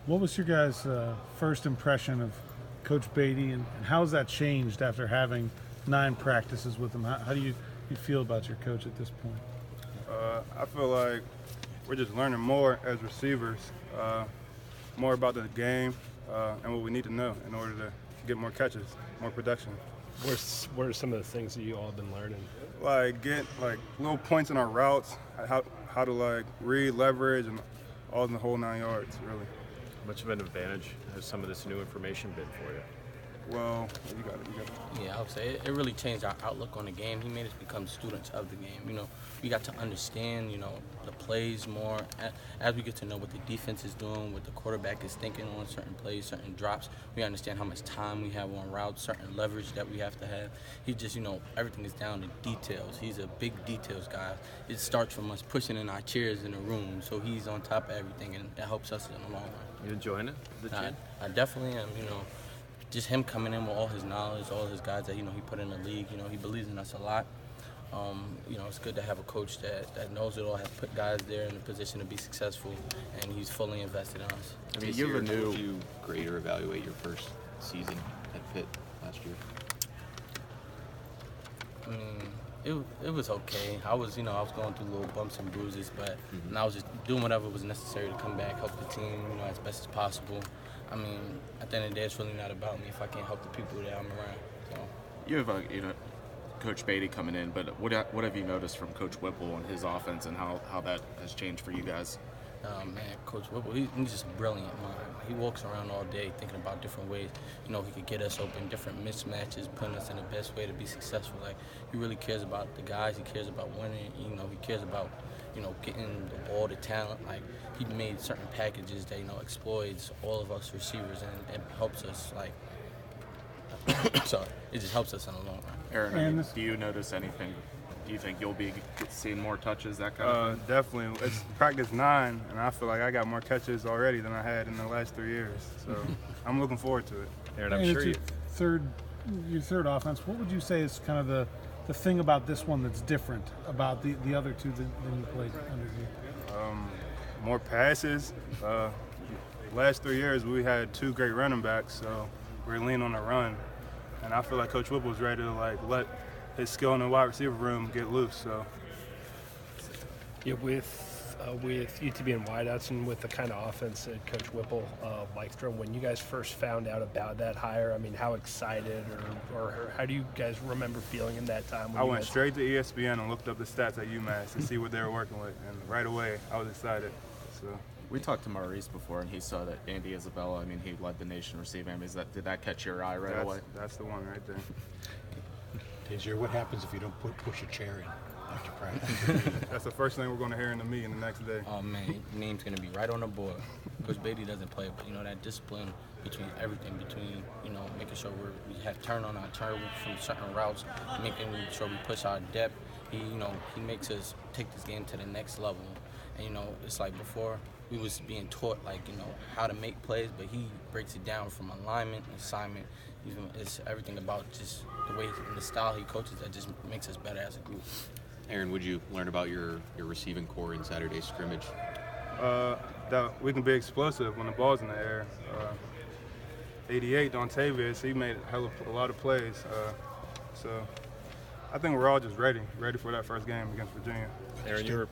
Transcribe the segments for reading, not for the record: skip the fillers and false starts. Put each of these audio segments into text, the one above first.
What was your guys' first impression of Coach Beatty, and how has that changed after having 9 practices with him? How do you feel about your coach at this point? I feel like we're just learning more as receivers, more about the game and what we need to know in order to get more catches, more production. What are some of the things that you all have been learning? Like get like little points in our routes, how to like read, leverage, and all in the whole 9 yards, really. How much of an advantage has some of this new information been for you? Well, you got it. Yeah, I would say it really changed our outlook on the game. He made us become students of the game. You know, we got to understand, the plays more. As we get to know what the defense is doing, what the quarterback is thinking on certain plays, certain drops, we understand how much time we have on routes, certain leverage that we have to have. He just, everything is down to details. He's a big details guy. It starts from us pushing in our chairs in the room, so he's on top of everything, and it helps us in the long run. You enjoying it, the kid? I definitely am, just him coming in with all his knowledge, all his guys that he put in the league. He believes in us a lot. It's good to have a coach that knows it all, has put guys there in a position to be successful, and he's fully invested in us. I mean, would you grade or evaluate your first season at Pitt last year? It was okay. I was going through little bumps and bruises, but and I was just doing whatever was necessary to come back, help the team, as best as possible. At the end of the day, it's really not about me if I can't help the people that I'm around. So. You have, Coach Beatty coming in, but what have you noticed from Coach Whipple and his offense, and how that has changed for you guys? Oh, man, Coach Whipple, he's just a brilliant mind. He walks around all day thinking about different ways, he could get us open, different mismatches, putting us in the best way to be successful. Like, he really cares about the guys. He cares about winning. He cares about, getting the ball to talent. Like, he made certain packages that, exploits all of us receivers and helps us, like, sorry, it just helps us in the long run. Aaron, do you notice anything? Do you think you'll be seeing more touches, that kind of thing? Definitely. It's practice 9, and I feel like I got more catches already than I had in the last 3 years. So I'm looking forward to it. Aaron, I'm sure your third offense. What would you say is kind of the thing about this one that's different about the other two than you played under you? More passes. Last 3 years we had 2 great running backs, so we're leaning on the run. And I feel like Coach Whipple was ready to let his skill in the wide receiver room get loose. So Yeah, with you two being wideouts and with the kind of offense that Coach Whipple likes throwing, when you guys first found out about that hire, how excited or how do you guys remember feeling in that time? I went straight to ESPN and looked up the stats at UMass to see what they were working with, and right away I was excited. So. We talked to Maurice before, and he saw that Andy Isabella, he led the nation receiving. Did that catch your eye right away? That's the one right there. Taysir, what happens if you don't push a chair in after practice? That's the first thing we're going to hear in the meeting the next day. Oh, man, your name's going to be right on the board. Coach Beatty doesn't play, but, that discipline between everything, making sure we have turn on our turn from certain routes, making sure we push our depth. He makes us take this game to the next level. And, it's like before, we was being taught, how to make plays, but he breaks it down from alignment, assignment. It's everything about just the way and the style he coaches that just makes us better as a group. Aaron, would you learn about your receiving core in Saturday's scrimmage? That we can be explosive when the ball's in the air. 88 on Tavius, he made a lot of plays. So I think we're all just ready for that first game against Virginia. Aaron, you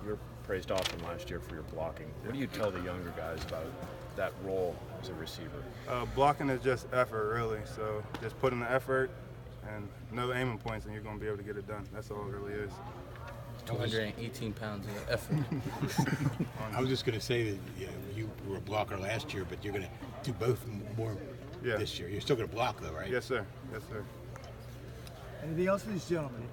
were praised often last year for your blocking. What do you tell the younger guys about that role as a receiver? Blocking is just effort, really. So just put in the effort and no aiming points, and you're going to be able to get it done. That's all it really is. 218 pounds of effort. I was just going to say that you were a blocker last year, but you're going to do both more this year. You're still going to block, though, right? Yes, sir. Yes, sir. Anything else for these gentlemen?